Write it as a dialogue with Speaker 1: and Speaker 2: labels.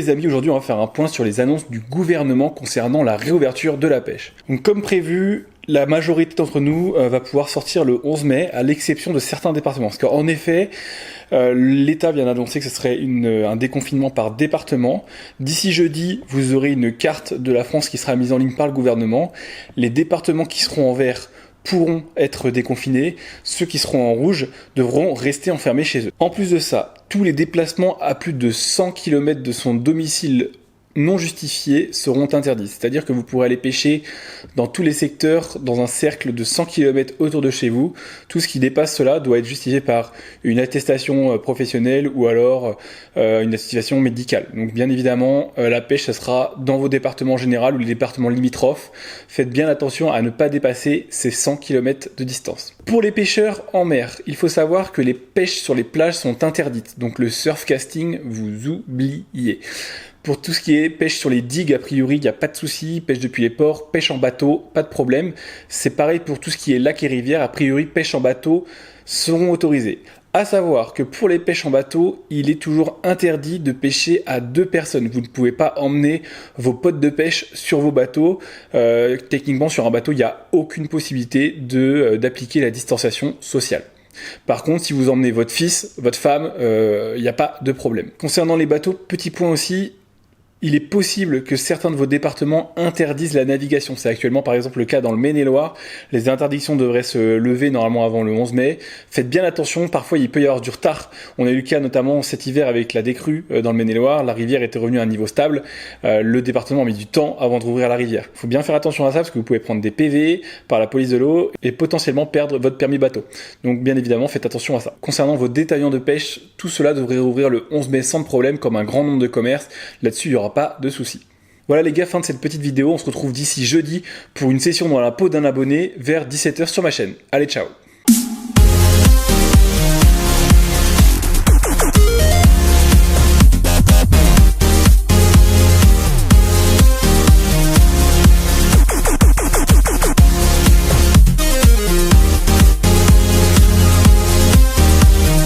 Speaker 1: les amis, aujourd'hui on va faire un point sur les annonces du gouvernement concernant la réouverture de la pêche. Donc comme prévu, la majorité d'entre nous va pouvoir sortir le 11 mai, à l'exception de certains départements. Parce qu'en effet, l'État vient d'annoncer que ce serait un déconfinement par département. D'ici jeudi, vous aurez une carte de la France qui sera mise en ligne par le gouvernement. Les départements qui seront en vert pourront être déconfinés, ceux qui seront en rouge devront rester enfermés chez eux. En plus de ça, tous les déplacements à plus de 100 km de son domicile non justifiés seront interdits. C'est-à-dire que vous pourrez aller pêcher dans tous les secteurs, dans un cercle de 100 km autour de chez vous. Tout ce qui dépasse cela doit être justifié par une attestation professionnelle ou alors une attestation médicale. Donc bien évidemment, la pêche, ça sera dans vos départements généraux ou les départements limitrophes. Faites bien attention à ne pas dépasser ces 100 km de distance. Pour les pêcheurs en mer, il faut savoir que les pêches sur les plages sont interdites. Donc le surf casting, vous oubliez. Pour tout ce qui est pêche sur les digues, a priori, il n'y a pas de souci. Pêche depuis les ports, pêche en bateau, pas de problème. C'est pareil pour tout ce qui est lac et rivière. A priori, pêche en bateau seront autorisées. À savoir que pour les pêches en bateau, il est toujours interdit de pêcher à 2 personnes. Vous ne pouvez pas emmener vos potes de pêche sur vos bateaux. Techniquement, sur un bateau, il n'y a aucune possibilité d'appliquer la distanciation sociale. Par contre, si vous emmenez votre fils, votre femme, il n'y a pas de problème. Concernant les bateaux, petit point aussi, il est possible que certains de vos départements interdisent la navigation. C'est actuellement par exemple le cas dans le Maine-et-Loire. Les interdictions devraient se lever normalement avant le 11 mai. Faites bien attention, parfois il peut y avoir du retard. On a eu le cas notamment cet hiver avec la décrue dans le Maine-et-Loire. La rivière était revenue à un niveau stable. Le département a mis du temps avant de rouvrir la rivière. Il faut bien faire attention à ça parce que vous pouvez prendre des PV par la police de l'eau et potentiellement perdre votre permis bateau. Donc bien évidemment, faites attention à ça. Concernant vos détaillants de pêche, tout cela devrait rouvrir le 11 mai sans problème comme un grand nombre de commerces. Là-dessus, il n'y aura pas de soucis. Voilà les gars, fin de cette petite vidéo. On se retrouve d'ici jeudi pour une session dans la peau d'un abonné vers 17h sur ma chaîne. Allez, ciao!